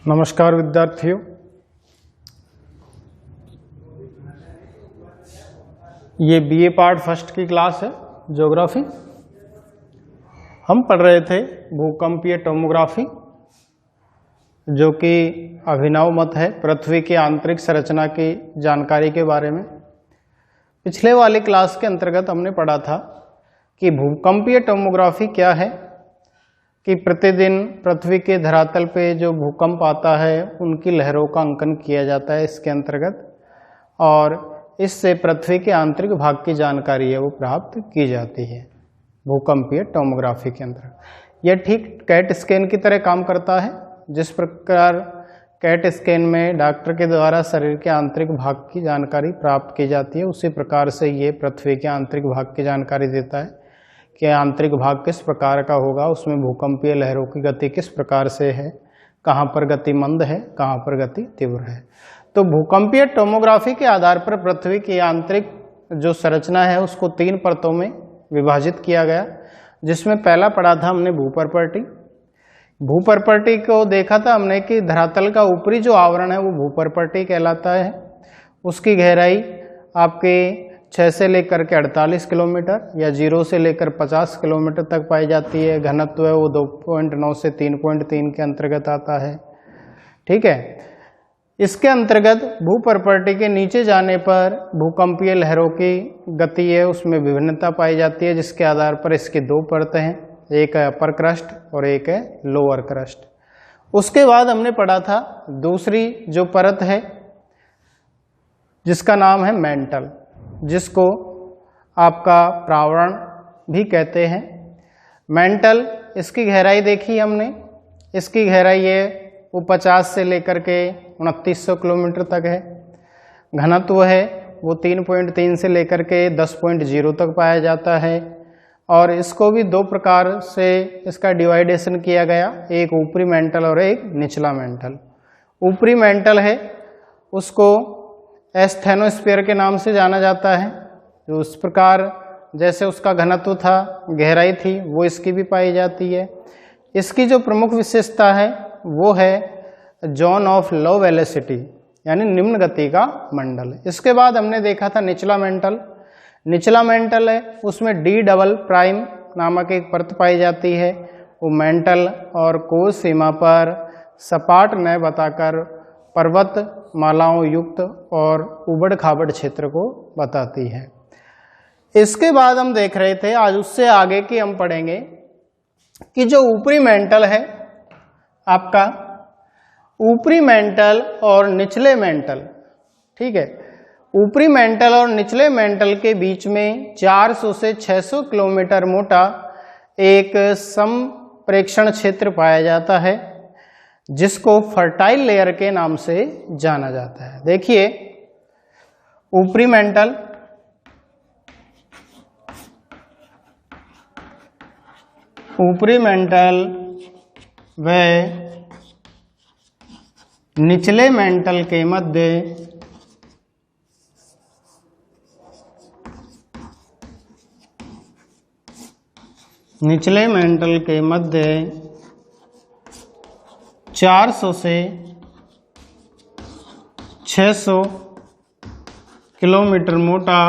नमस्कार विद्यार्थियों, ये बीए पार्ट फर्स्ट की क्लास है ज्योग्राफी। हम पढ़ रहे थे भूकंपीय टोमोग्राफी, जो कि अभिनव मत है पृथ्वी की आंतरिक संरचना की जानकारी के बारे में। पिछले वाली क्लास के अंतर्गत हमने पढ़ा था कि भूकंपीय टोमोग्राफी क्या है, कि प्रतिदिन पृथ्वी के धरातल पे जो भूकंप आता है उनकी लहरों का अंकन किया जाता है इसके अंतर्गत, और इससे पृथ्वी के आंतरिक भाग की जानकारी है वो प्राप्त की जाती है भूकंपीय टोमोग्राफी के अंतर्गत। यह ठीक कैट स्कैन की तरह काम करता है। जिस प्रकार कैट स्कैन में डॉक्टर के द्वारा शरीर के आंतरिक भाग की जानकारी प्राप्त की जाती है, उसी प्रकार से ये पृथ्वी के आंतरिक भाग की जानकारी देता है कि आंतरिक भाग किस प्रकार का होगा, उसमें भूकंपीय लहरों की गति किस प्रकार से है, कहाँ पर गति मंद है, कहाँ पर गति तीव्र है। तो भूकंपीय टोमोग्राफी के आधार पर पृथ्वी की आंतरिक जो संरचना है उसको 3 परतों में विभाजित किया गया, जिसमें पहला पढ़ा था हमने भूपर्पटी। भूपर्पटी को देखा था हमने कि धरातल का ऊपरी जो आवरण है वो भूपर्पटी कहलाता है। उसकी गहराई आपके 6 से लेकर के 48 किलोमीटर या 0 से लेकर 50 किलोमीटर तक पाई जाती है। घनत्व है वो 2.9 से 3.3 के अंतर्गत आता है। ठीक है, इसके अंतर्गत भूपर्पटी के नीचे जाने पर भूकंपीय लहरों की गति है उसमें विभिन्नता पाई जाती है, जिसके आधार पर इसकी 2 परतें हैं, एक है अपर क्रस्ट और एक है लोअर क्रस्ट। उसके बाद हमने पढ़ा था दूसरी जो परत है जिसका नाम है मेंटल, जिसको आपका प्रावरण भी कहते हैं। मेंटल, इसकी गहराई देखी हमने, इसकी गहराई है वो 50 से लेकर के 2900 किलोमीटर तक है। घनत्व है वो 3.3 से लेकर के 10.0 तक पाया जाता है, और इसको भी 2 प्रकार से इसका डिवाइडेशन किया गया, एक ऊपरी मेंटल और एक निचला मेंटल। ऊपरी मेंटल है उसको एस्थेनोस्फीयर के नाम से जाना जाता है, जो उस प्रकार जैसे उसका घनत्व था, गहराई थी, वो इसकी भी पाई जाती है। इसकी जो प्रमुख विशेषता है वो है जोन ऑफ लो वेलोसिटी, यानी निम्न गति का मंडल। इसके बाद हमने देखा था निचला मेंटल। निचला मेंटल है उसमें डी डबल प्राइम नामक एक परत पाई जाती है। वो मेंटल और कोस सीमा पर सपाट नय बताकर पर्वत मालाओं युक्त और उबड़ खाबड़ क्षेत्र को बताती है। इसके बाद हम देख रहे थे, आज उससे आगे की हम पढ़ेंगे कि जो ऊपरी मेंटल है आपका, ऊपरी मेंटल और निचले मेंटल, ठीक है, ऊपरी मेंटल और निचले मेंटल के बीच में 400 से 600 किलोमीटर मोटा एक संप्रेक्षण क्षेत्र पाया जाता है, जिसको फर्टाइल लेयर के नाम से जाना जाता है। देखिए, ऊपरी मेंटल, ऊपरी मेंटल व निचले मेंटल के मध्य निचले मेंटल के मध्य 400 से 600 किलोमीटर मोटा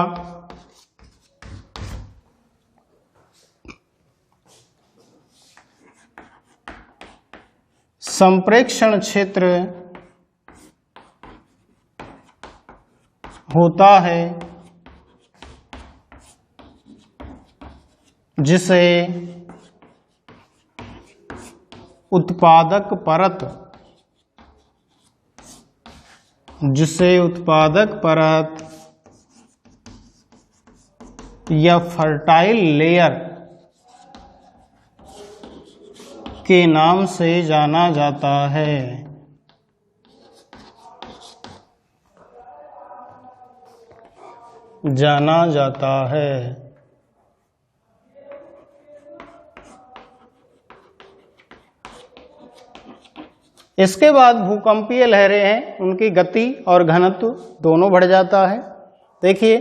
संप्रेक्षण क्षेत्र होता है, जिसे उत्पादक परत या फर्टाइल लेयर के नाम से जाना जाता है। इसके बाद भूकंपीय लहरें हैं, उनकी गति और घनत्व दोनों बढ़ जाता है। देखिए,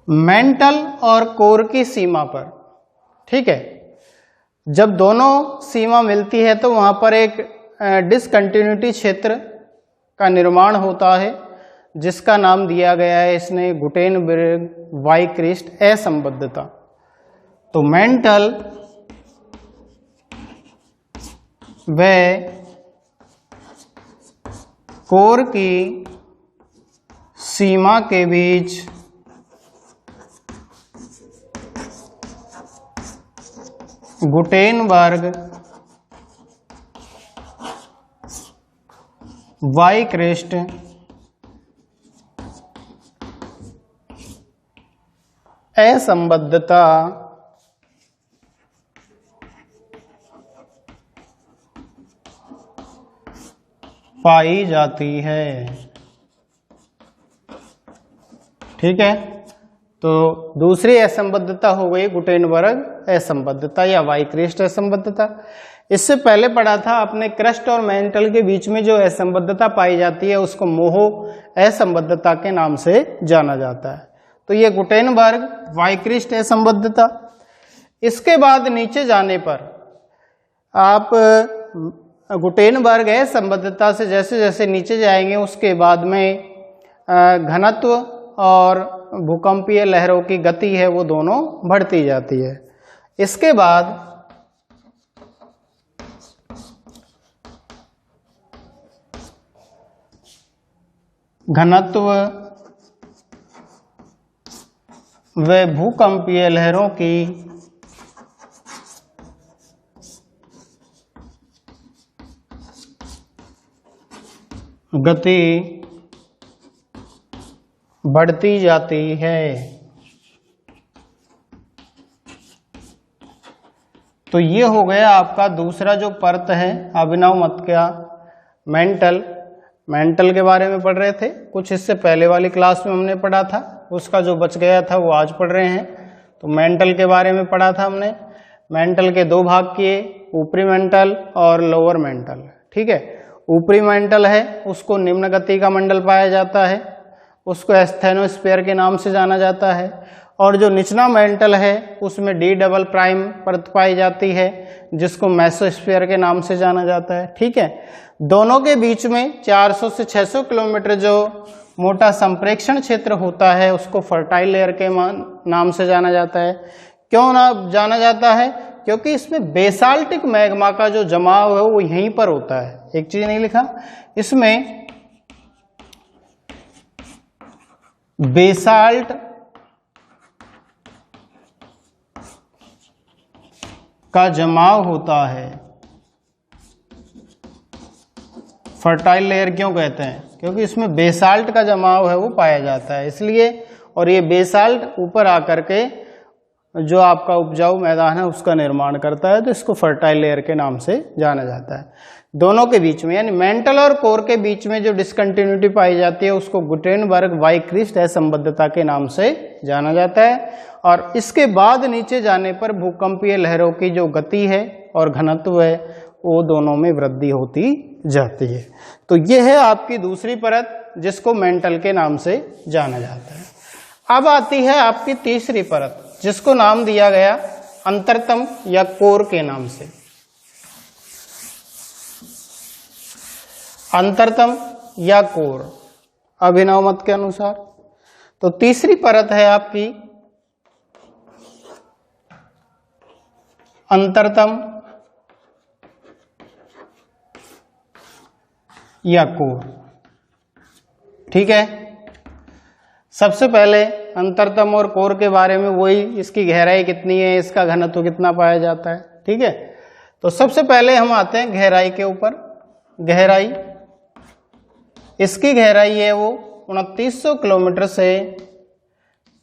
मेंटल और कोर की सीमा पर, ठीक है, जब दोनों सीमा मिलती है तो वहाँ पर एक डिसकंटिन्यूटी क्षेत्र का निर्माण होता है, जिसका नाम दिया गया है इसने गुटेनबर्ग-वाइक्रिस्ट असंबद्धता। तो मेंटल व कोर की सीमा के बीच गुटेनबर्ग-वाइक्रिस्ट असंबद्धता पाई जाती है। ठीक है, तो दूसरी असंबद्धता हो गई गुटेनबर्ग असंबद्धता या वाइक्रिस्ट असंबद्धता। इससे पहले पढ़ा था आपने क्रस्ट और मेंटल के बीच में जो असंबद्धता पाई जाती है उसको मोहो असंबद्धता के नाम से जाना जाता है। तो ये गुटेनबर्ग वाइक्रिस्ट असंबद्धता। इसके बाद नीचे जाने पर आप गुटेनबर्ग असंबद्धता से जैसे जैसे नीचे जाएंगे उसके बाद में घनत्व और भूकंपीय लहरों की गति है वो दोनों बढ़ती जाती है। इसके बाद घनत्व व भूकंपीय लहरों की गति बढ़ती जाती है। तो ये हो गया आपका दूसरा जो परत है अभिनव मत का मेंटल के बारे में पढ़ रहे थे। कुछ इससे पहले वाली क्लास में हमने पढ़ा था, उसका जो बच गया था वो आज पढ़ रहे हैं। तो मेंटल के बारे में पढ़ा था हमने। मेंटल के दो भाग किए, ऊपरी मेंटल और लोअर मेंटल। ठीक है, ऊपरी मेंटल है उसको निम्न गति का मंडल पाया जाता है, उसको एस्थेनोस्फीयर के नाम से जाना जाता है। और जो निचला मेंटल है उसमें डी डबल प्राइम परत पाई जाती है जिसको मेसोस्फीयर के नाम से जाना जाता है। ठीक है, दोनों के बीच में 400 से 600 किलोमीटर जो मोटा संप्रेक्षण क्षेत्र होता है उसको फर्टाइल लेयर के नाम से जाना जाता है। क्यों ना जाना जाता है? क्योंकि इसमें बेसाल्टिक मैग्मा का जो जमाव है वो यहीं पर होता है। एक चीज नहीं लिखा, इसमें बेसाल्ट का जमाव होता है। फर्टाइल लेयर क्यों कहते हैं? क्योंकि इसमें बेसाल्ट का जमाव है वो पाया जाता है इसलिए। और ये बेसाल्ट ऊपर आकर के जो आपका उपजाऊ मैदान है उसका निर्माण करता है, तो इसको फर्टाइल लेयर के नाम से जाना जाता है। दोनों के बीच में यानी मेंटल और कोर के बीच में जो डिसकंटिन्यूटी पाई जाती है उसको गुटेनबर्ग-वाइक्रिस्ट असंबद्धता के नाम से जाना जाता है। और इसके बाद नीचे जाने पर भूकंपीय लहरों की जो गति है और घनत्व है वो दोनों में वृद्धि होती जाती है। तो ये है आपकी दूसरी परत जिसको मेंटल के नाम से जाना जाता है। अब आती है आपकी तीसरी परत जिसको नाम दिया गया अंतरतम या कोर के नाम से। अंतरतम या कोर अभिनव मत के अनुसार। तो तीसरी परत है आपकी अंतरतम या कोर। ठीक है, सबसे पहले अंतरतम और कोर के बारे में वही, इसकी गहराई कितनी है, इसका घनत्व कितना पाया जाता है। ठीक है, तो सबसे पहले हम आते हैं गहराई के ऊपर। गहराई, इसकी गहराई है वो 2900 किलोमीटर से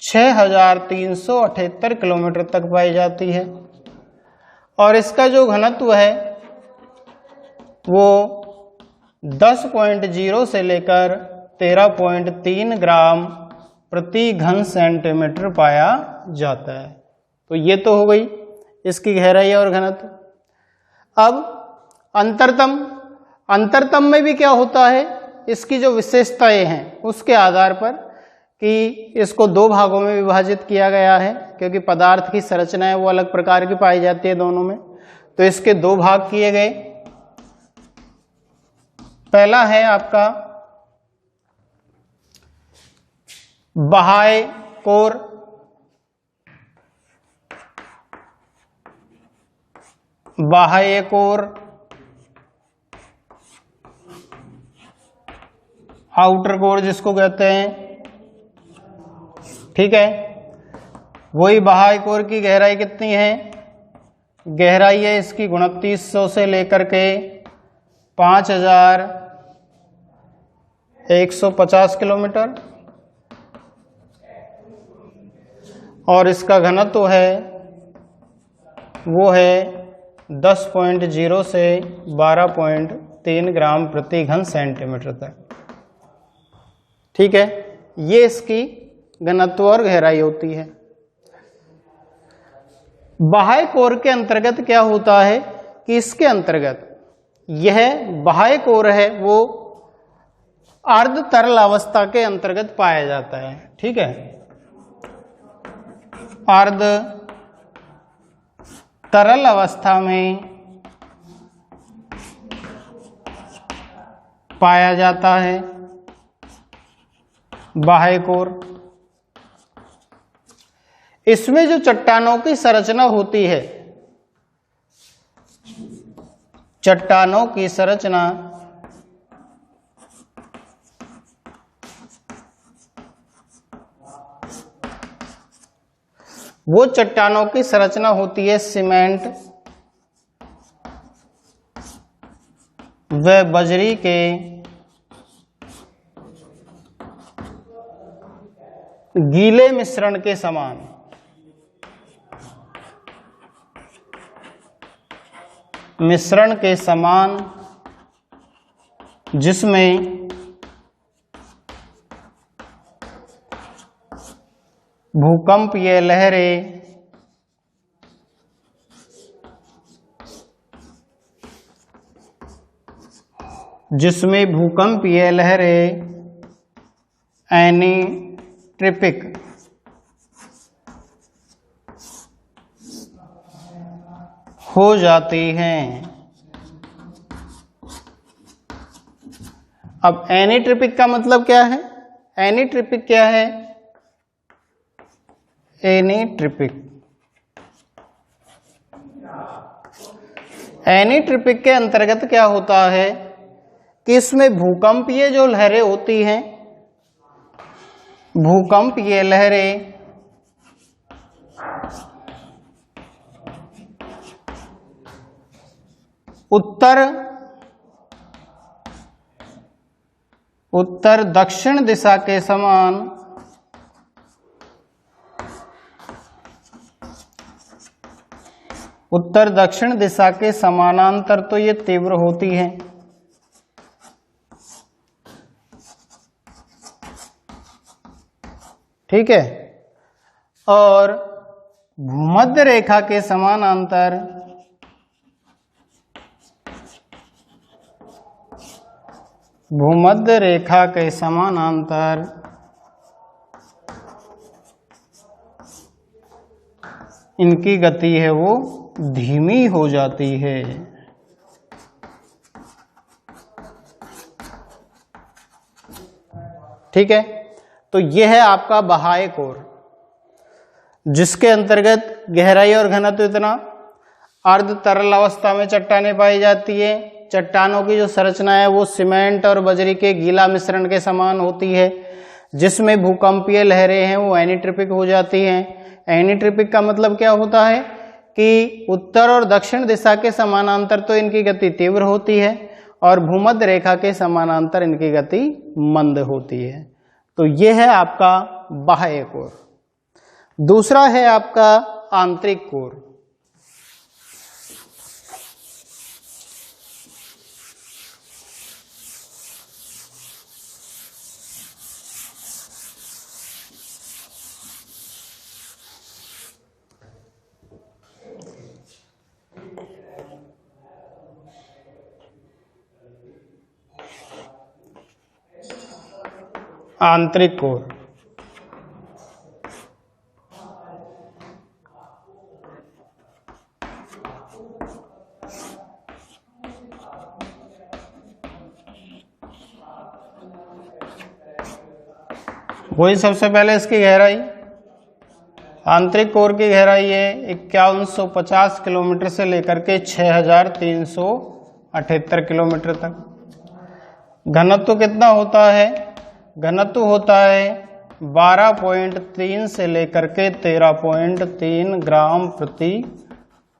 6378 किलोमीटर तक पाई जाती है। और इसका जो घनत्व है वो 10.0 से लेकर 13.3 ग्राम प्रति घन सेंटीमीटर पाया जाता है। तो ये तो हो गई इसकी गहराई और घनत्व। अब अंतरतम में भी क्या होता है, इसकी जो विशेषताएं हैं उसके आधार पर कि इसको दो भागों में विभाजित किया गया है क्योंकि पदार्थ की संरचना है वो अलग प्रकार की पाई जाती है दोनों में। तो इसके दो भाग किए गए। पहला है आपका बाह्य कोर, बाह्य कोर, आउटर कोर जिसको कहते हैं, ठीक है। वही बाह्य कोर की गहराई कितनी है? गहराई है इसकी 2900 से लेकर के 5150 किलोमीटर, और इसका घनत्व है वो है 10.0 से 12.3 ग्राम प्रति घन सेंटीमीटर तक, ठीक है। ये इसकी घनत्व और गहराई होती है। बाह्य कोर के अंतर्गत क्या होता है कि इसके अंतर्गत यह बाह्य कोर है वो अर्ध तरल अवस्था के अंतर्गत पाया जाता है, ठीक है। अर्ध तरल अवस्था में पाया जाता है बाह्य कोर। इसमें जो चट्टानों की संरचना होती है, चट्टानों की संरचना वो चट्टानों की संरचना होती है सीमेंट व बजरी के गीले मिश्रण के समान। मिश्रण के समान जिसमें भूकंपीय लहरें एनीट्रिपिक हो जाती हैं। अब एनीट्रिपिक का मतलब क्या है? एनीट्रिपिक क्या है? एनीट्रिपिक के अंतर्गत क्या होता है कि इसमें भूकंपीय जो लहरें होती हैं, भूकंपीय लहरें उत्तर दक्षिण दिशा के समान उत्तर दक्षिण दिशा के समानांतर तो ये तीव्र होती है, ठीक है। और भूमध्य रेखा के समानांतर इनकी गति है वो धीमी हो जाती है, ठीक है। तो यह है आपका बाह्य कोर, जिसके अंतर्गत गहराई और घनत्व इतना, अर्ध तरल अवस्था में चट्टानें पाई जाती है। चट्टानों की जो संरचना है वो सीमेंट और बजरी के गीला मिश्रण के समान होती है, जिसमें भूकंपीय लहरें हैं वो एनीट्रिपिक हो जाती हैं। एनीट्रिपिक का मतलब क्या होता है कि उत्तर और दक्षिण दिशा के समानांतर तो इनकी गति तीव्र होती है और भूमध्य रेखा के समानांतर इनकी गति मंद होती है। तो यह है आपका बाह्य कोर। दूसरा है आपका आंतरिक कोर। आंतरिक कोर वही सबसे पहले इसकी गहराई, आंतरिक कोर की गहराई है 5150 किलोमीटर से लेकर के 6378 किलोमीटर तक। घनत्व कितना होता है? घनत्व होता है 12.3 से लेकर के 13.3 ग्राम प्रति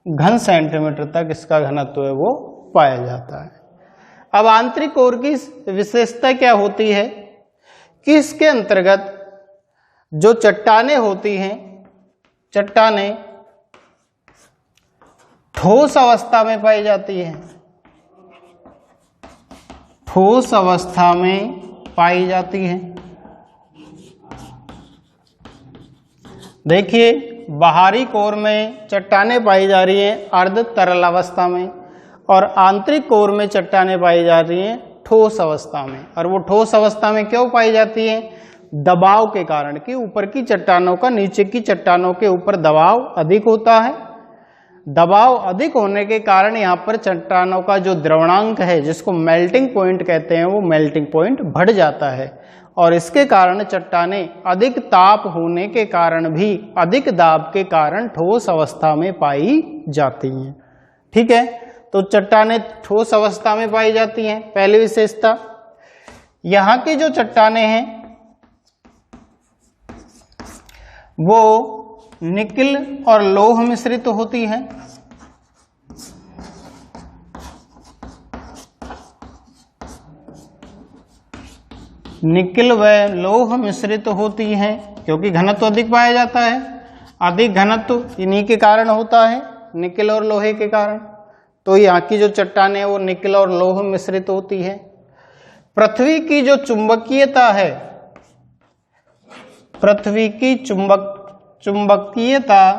घन सेंटीमीटर तक इसका घनत्व है वो पाया जाता है। अब आंतरिक कोर की विशेषता क्या होती है कि इसके अंतर्गत जो चट्टानें होती हैं, चट्टानें ठोस अवस्था में पाई जाती हैं, ठोस अवस्था में पाई जाती हैं। देखिए बाहरी कोर में चट्टानें पाई जा रही हैं अर्ध तरल अवस्था में, और आंतरिक कोर में चट्टानें पाई जा रही हैं ठोस अवस्था में। और वो ठोस अवस्था में क्यों पाई जाती है? दबाव के कारण, कि ऊपर की चट्टानों का नीचे की चट्टानों के ऊपर दबाव अधिक होता है। दबाव अधिक होने के कारण यहाँ पर चट्टानों का जो द्रवणांक है, जिसको मेल्टिंग पॉइंट कहते हैं, वो मेल्टिंग पॉइंट बढ़ जाता है। और इसके कारण चट्टानें अधिक ताप होने के कारण भी अधिक दाब के कारण ठोस अवस्था में पाई जाती हैं। ठीक है, तो चट्टानें ठोस अवस्था में पाई जाती हैं, पहली विशेषता। यहाँ की जो चट्टानें हैं वो निकिल और लौह मिश्रित होती हैं। निकिल व लौह मिश्रित होती हैं क्योंकि घनत्व अधिक पाया जाता है। अधिक घनत्व इन्हीं के कारण होता है, निकिल और लोहे के कारण। तो यहाँ की जो चट्टानें वो निकिल और लौह मिश्रित होती है। पृथ्वी की जो चुंबकीयता है, पृथ्वी की चुंबकीयता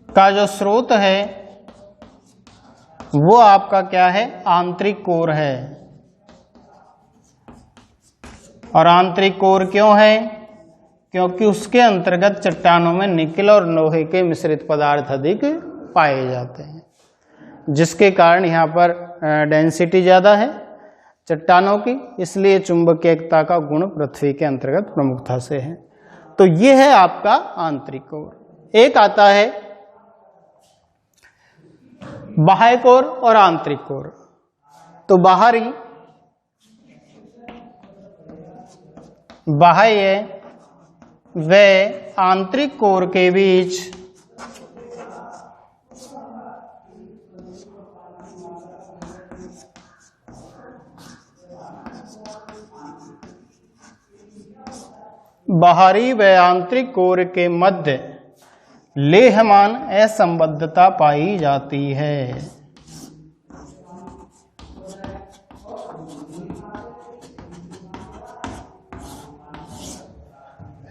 का जो स्रोत है वो आपका क्या है? आंतरिक कोर है। और आंतरिक कोर क्यों है? क्योंकि उसके अंतर्गत चट्टानों में निकिल और लोहे के मिश्रित पदार्थ अधिक पाए जाते हैं, जिसके कारण यहाँ पर डेंसिटी ज़्यादा है चट्टानों की, इसलिए चुंबकीयता का गुण पृथ्वी के अंतर्गत प्रमुखता से है। तो ये है आपका आंतरिक कोर। एक आता है बाह्य कोर और आंतरिक कोर। तो बाहरी, बाह्य व आंतरिक कोर के बीच बाहरी व आंतरिक कोर के मध्य लेहमान असंबद्धता पाई जाती है।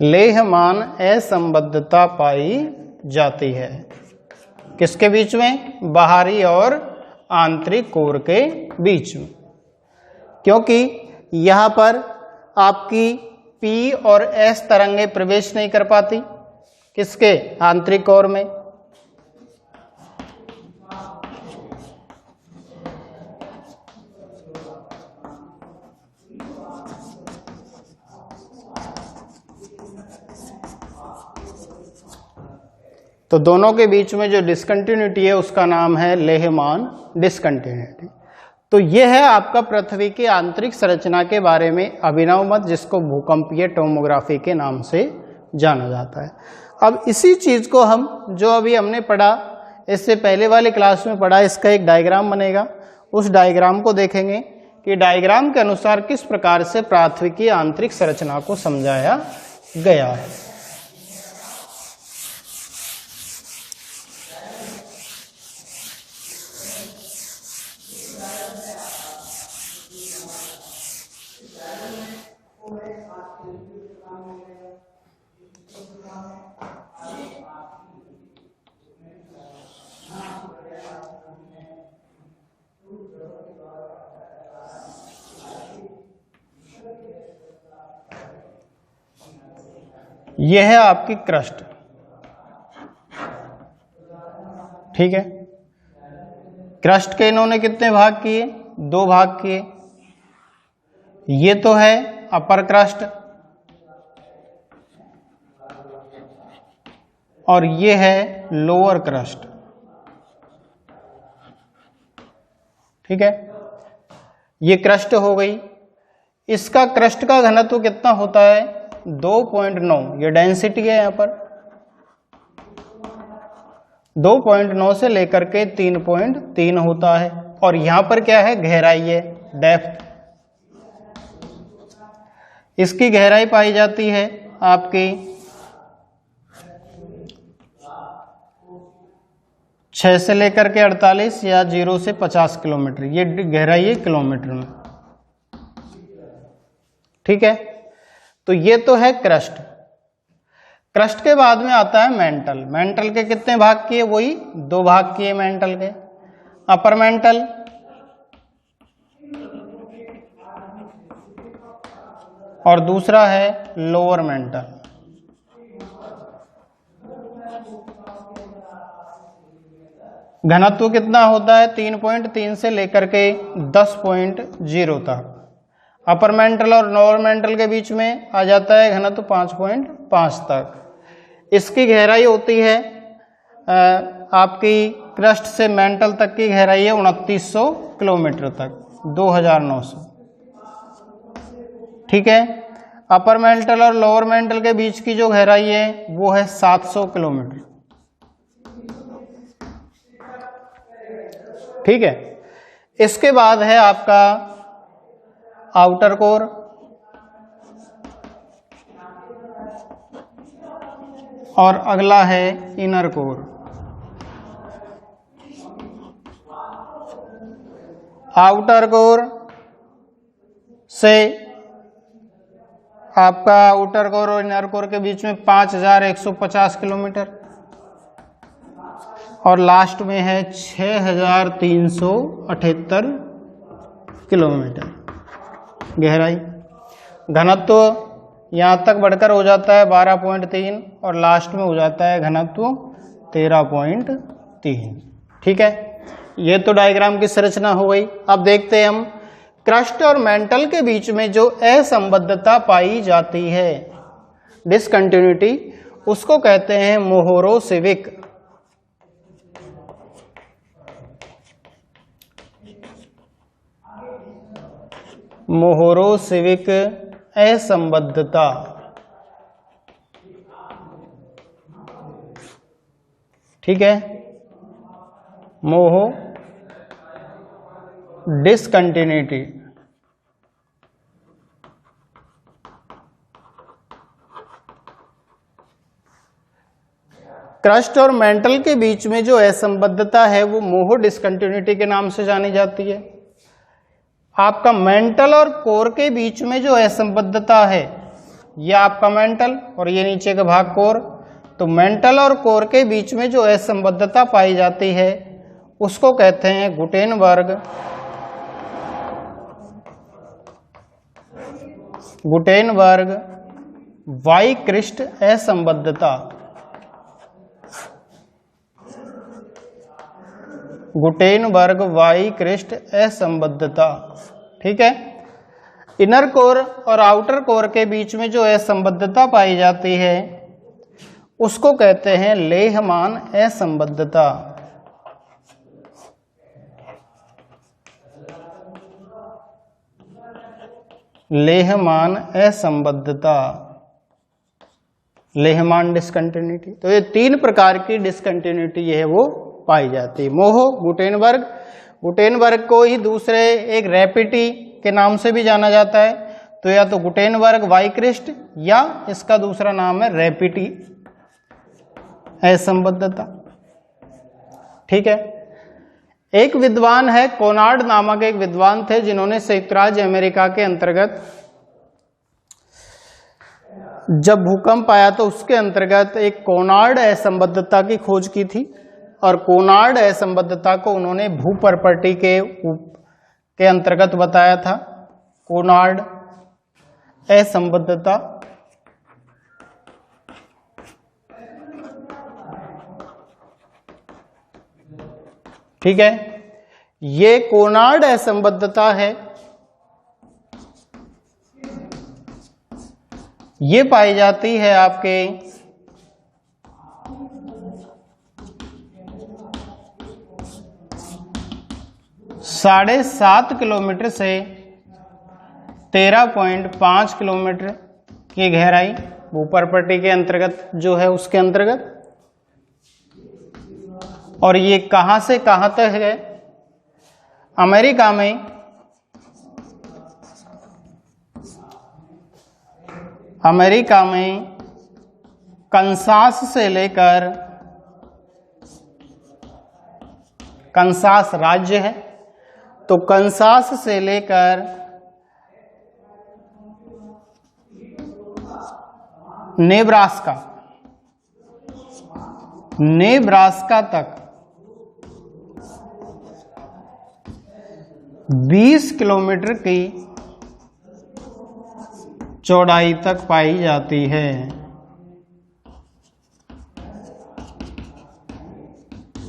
लेहमान असंबद्धता पाई जाती है किसके बीच में? बाहरी और आंतरिक कोर के बीच में, क्योंकि यहाँ पर आपकी P और S तरंगें प्रवेश नहीं कर पाती किसके? आंतरिक कोर में। तो दोनों के बीच में जो डिस्कंटिन्यूटी है उसका नाम है लेहमान डिस्कंटिन्यूटी। तो यह है आपका पृथ्वी की आंतरिक संरचना के बारे में अभिनव मत, जिसको भूकंपीय टोमोग्राफी के नाम से जाना जाता है। अब इसी चीज को हम जो अभी हमने पढ़ा, इससे पहले वाले क्लास में पढ़ा, इसका एक डायग्राम बनेगा, उस डायग्राम को देखेंगे कि डायग्राम के अनुसार किस प्रकार से पृथ्वी की आंतरिक संरचना को समझाया गया है। यह है आपकी क्रस्ट, ठीक है। क्रस्ट के इन्होंने कितने भाग किए? 2 भाग किए। ये तो है अपर क्रस्ट और ये है लोअर क्रस्ट। ठीक है, ये क्रस्ट हो गई। इसका क्रस्ट का घनत्व कितना होता है? 2.9। ये डेंसिटी है यहां पर 2.9 से लेकर के 3.3 होता है। और यहां पर क्या है? गहराई है, डेप्थ। इसकी गहराई पाई जाती है आपकी 6 से लेकर के 48 या 0 से 50 किलोमीटर। ये गहराई है किलोमीटर में। ठीक है, तो ये तो है क्रस्ट। क्रस्ट के बाद में आता है मेंटल। मेंटल के कितने भाग किए? वही 2 भाग किए मेंटल के। अपर मेंटल और दूसरा है लोअर मेंटल। घनत्व कितना होता है? 3.3 से लेकर के 10.0 तक। अपर मेंटल और लोअर मेंटल के बीच में आ जाता है घनत्व 5.5 तक। इसकी गहराई होती है आपकी क्रस्ट से मेंटल तक की गहराई है 2900 किलोमीटर तक, 2900। ठीक है, अपर मेंटल और लोअर मेंटल के बीच की जो गहराई है वो है 700 किलोमीटर। ठीक है, इसके बाद है आपका आउटर कोर। और अगला है इनर कोर। आउटर कोर से आपका आउटर कोर और इनर कोर के बीच में 5150 किलोमीटर और लास्ट में है 6378 किलोमीटर गहराई। घनत्व यहाँ तक बढ़कर हो जाता है 12.3 और लास्ट में हो जाता है घनत्व 13.3। ठीक है, ये तो डायग्राम की संरचना हो गई। अब देखते हैं हम क्रस्ट और मेंटल के बीच में जो असंबद्धता पाई जाती है, डिसकंटिन्यूटी, उसको कहते हैं मोहोरोसिविक। मोहोरोसिविक असंबद्धता। ठीक है, मोहो डिसकंटिन्यूटी। क्रस्ट और मेंटल के बीच में जो असंबद्धता है वो मोहो डिसकंटिन्यूटी के नाम से जानी जाती है। आपका मेंटल और कोर के बीच में जो असंबद्धता है, यह आपका मेंटल और ये नीचे का भाग कोर, तो मेंटल और कोर के बीच में जो असंबद्धता पाई जाती है उसको कहते हैं गुटेनबर्ग वाइक्रिस्ट असंबद्धता। गुटेनबर्ग वाइक्रिस्ट असंबद्धता। ठीक है, इनर कोर और आउटर कोर के बीच में जो असंबद्धता पाई जाती है उसको कहते हैं लेहमान असंबद्धता। लेहमान असंबद्धता, लेहमान डिसकंटिन्यूटी। तो ये 3 प्रकार की डिसकंटिन्यूटी है वो पाई जाती है। मोहो गुटेनबर्ग, गुटेनबर्ग को ही दूसरे एक रैपिटी के नाम से भी जाना जाता है, तो या तो गुटेनबर्ग वाइक्रिस्ट या इसका दूसरा नाम है रैपिटी असंबद्धता। ठीक है, एक विद्वान है कोनार्ड नामक एक विद्वान थे जिन्होंने संयुक्त राज्य अमेरिका के अंतर्गत जब भूकंप आया तो उसके अंतर्गत एक कोनार्ड असंबद्धता की खोज की थी और कोनार्ड असंबद्धता को उन्होंने भूपर्पटी के अंतर्गत बताया था। कोनार्ड असंबद्धता ठीक है, ये कोनार्ड असंबद्धता है, ये पाई जाती है आपके 7.5 किलोमीटर से 13.5 किलोमीटर की गहराई भूपर्पटी के अंतर्गत जो है उसके अंतर्गत। और ये कहां से कहां तक है? अमेरिका में कंसास से लेकर, कंसास राज्य है तो कंसास से लेकर नेब्रास्का तक 20 किलोमीटर की चौड़ाई तक पाई जाती है।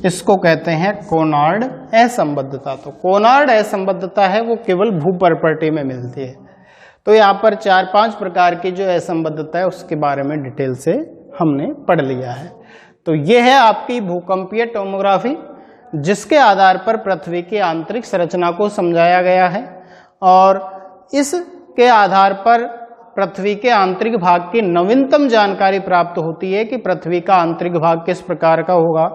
इसको कहते हैं कोनार्ड असंबद्धता। तो कोनार्ड असंबद्धता है वो केवल भूपर्पटी में मिलती है। तो यहाँ पर 4-5 प्रकार की जो असंबद्धता है उसके बारे में डिटेल से हमने पढ़ लिया है। तो ये है आपकी भूकंपीय टोमोग्राफी, जिसके आधार पर पृथ्वी की आंतरिक संरचना को समझाया गया है और इसके आधार पर पृथ्वी के आंतरिक भाग की नवीनतम जानकारी प्राप्त होती है कि पृथ्वी का आंतरिक भाग किस प्रकार का होगा,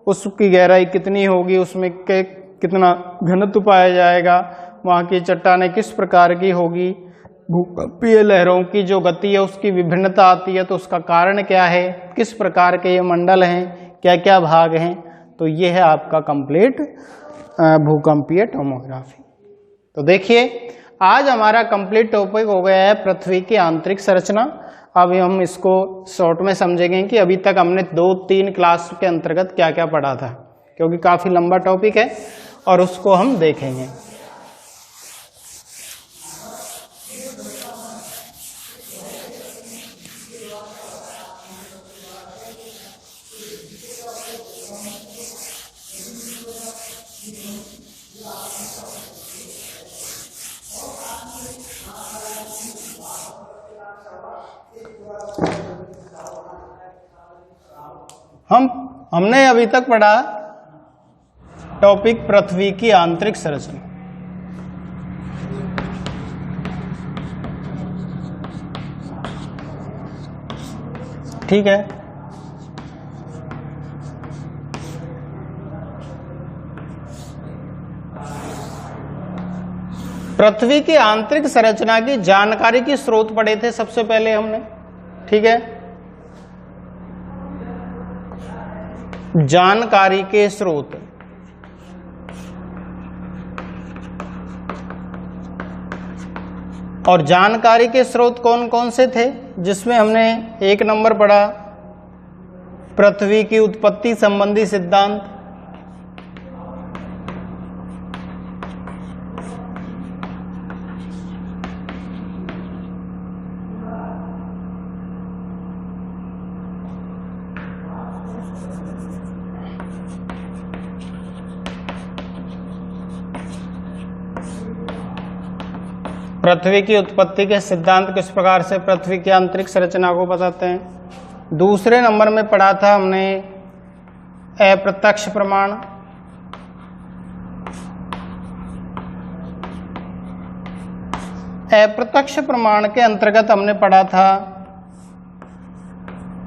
उसकी गहराई कितनी होगी, उसमें कितना घनत्व पाया जाएगा, वहाँ की चट्टानें किस प्रकार की होगी, भूकंपीय लहरों की जो गति है उसकी विभिन्नता आती है तो उसका कारण क्या है, किस प्रकार के ये मंडल हैं, क्या क्या भाग हैं। तो ये है आपका कंप्लीट भूकंपीय टोमोग्राफी। तो देखिए आज हमारा कंप्लीट टॉपिक हो गया है पृथ्वी की आंतरिक संरचना। अब हम इसको शॉर्ट में समझेंगे कि अभी तक हमने 2-3 क्लास के अंतर्गत क्या क्या पढ़ा था, क्योंकि काफ़ी लंबा टॉपिक है और उसको हम देखेंगे। हमने अभी तक पढ़ा टॉपिक पृथ्वी की आंतरिक संरचना। ठीक है, पृथ्वी की आंतरिक संरचना की जानकारी के स्रोत पढ़े थे सबसे पहले हमने। ठीक है, जानकारी के स्रोत, और जानकारी के स्रोत कौन कौन से थे, जिसमें हमने 1 नंबर पढ़ा पृथ्वी की उत्पत्ति संबंधी सिद्धांत, पृथ्वी की उत्पत्ति के सिद्धांत किस प्रकार से पृथ्वी की आंतरिक संरचना को बताते हैं। दूसरे नंबर में पढ़ा था हमने अप्रत्यक्ष प्रमाण, अप्रत्यक्ष प्रमाण के अंतर्गत हमने पढ़ा था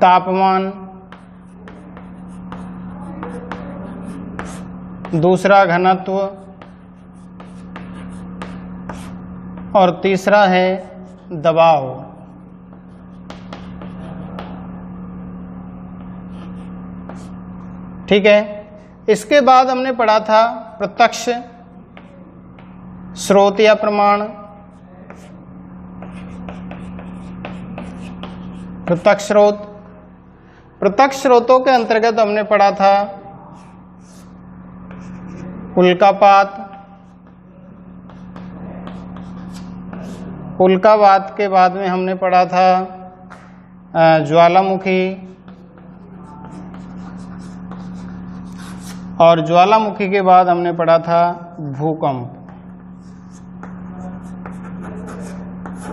तापमान, दूसरा घनत्व और तीसरा है दबाव। ठीक है, इसके बाद हमने पढ़ा था प्रत्यक्ष स्रोत या प्रमाण, प्रत्यक्ष स्रोत। प्रत्यक्ष स्रोतों के अंतर्गत हमने पढ़ा था उल्कापात, उल्कापात के बाद में हमने पढ़ा था ज्वालामुखी, और ज्वालामुखी के बाद हमने पढ़ा था भूकंप।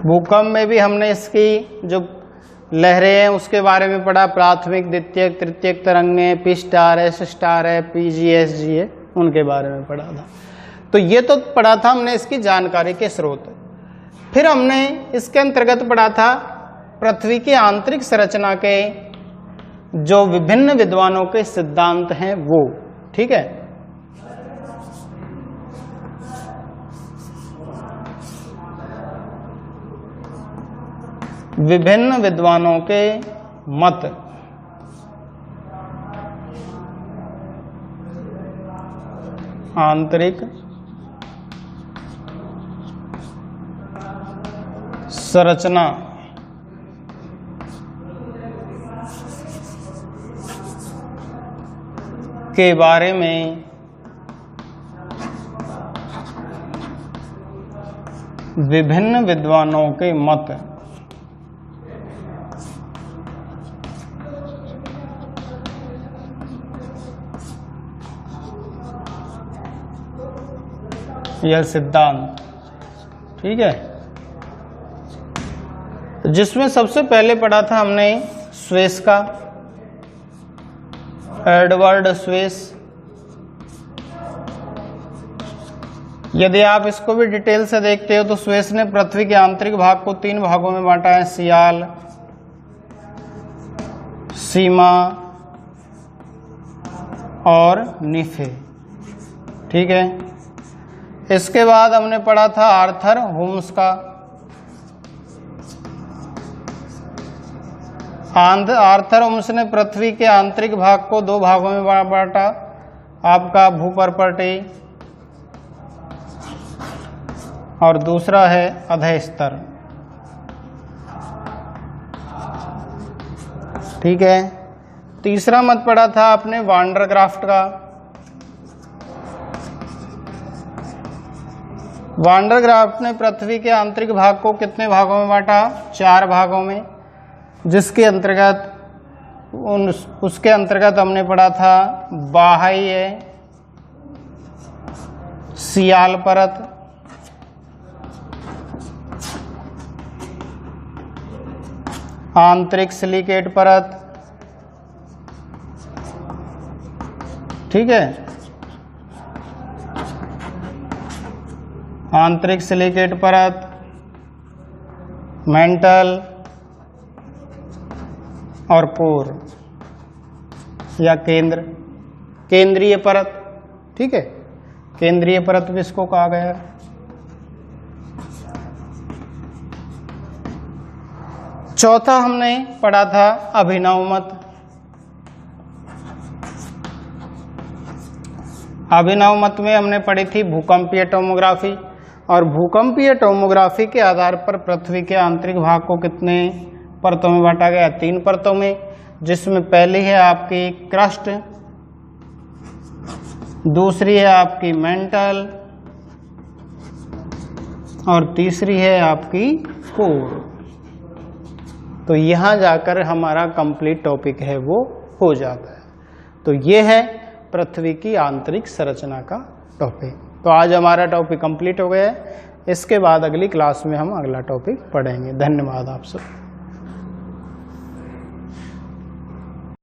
भूकंप में भी हमने इसकी जो लहरें हैं उसके बारे में पढ़ा, प्राथमिक, द्वितीयक, तृतीयक तरंगें, पी स्टार है, एस स्टार है, PGSG है, उनके बारे में पढ़ा था। तो ये तो पढ़ा था हमने इसकी जानकारी के स्रोत। फिर हमने इसके अंतर्गत पढ़ा था पृथ्वी की आंतरिक संरचना के जो विभिन्न विद्वानों के सिद्धांत हैं वो, ठीक है। विभिन्न विद्वानों के मत, आंतरिक संरचना के बारे में विभिन्न विद्वानों के मत यह सिद्धांत, ठीक है। जिसमें सबसे पहले पढ़ा था हमने स्वेस का, एडवर्ड स्वेस। यदि आप इसको भी डिटेल से देखते हो तो स्वेस ने पृथ्वी के आंतरिक भाग को 3 भागों में बांटा है, सियाल, सीमा और निफे, ठीक है। इसके बाद हमने पढ़ा था आर्थर होम्स का। आर्थर होम्स ने पृथ्वी के आंतरिक भाग को 2 भागों में बांटा, आपका भूपर्पटी और दूसरा है अधः स्तर, ठीक है। तीसरा मत पढ़ा था आपने वांडरक्राफ्ट का। वांडरक्राफ्ट ने पृथ्वी के आंतरिक भाग को कितने भागों में बांटा? 4 भागों में, जिसके अंतर्गत उसके अंतर्गत हमने पढ़ा था बाह्य सियाल परत, आंतरिक सिलिकेट परत, ठीक है। आंतरिक सिलिकेट परत, मेंटल और कोर या केंद्रीय परत, ठीक है। केंद्रीय परत भी इसको कहा गया है। चौथा हमने पढ़ा था अभिनव मत। अभिनव मत में हमने पढ़ी थी भूकंपीय टोमोग्राफी, और भूकंपीय टोमोग्राफी के आधार पर पृथ्वी के आंतरिक भाग को कितने परतों में बांटा गया? 3 परतों में, जिसमें पहली है आपकी क्रस्ट, दूसरी है आपकी मेंटल और तीसरी है आपकी कोर। तो यहाँ जाकर हमारा कंप्लीट टॉपिक है वो हो जाता है। तो ये है पृथ्वी की आंतरिक संरचना का टॉपिक। तो आज हमारा टॉपिक कंप्लीट हो गया है। इसके बाद अगली क्लास में हम अगला टॉपिक पढ़ेंगे। धन्यवाद आप सब।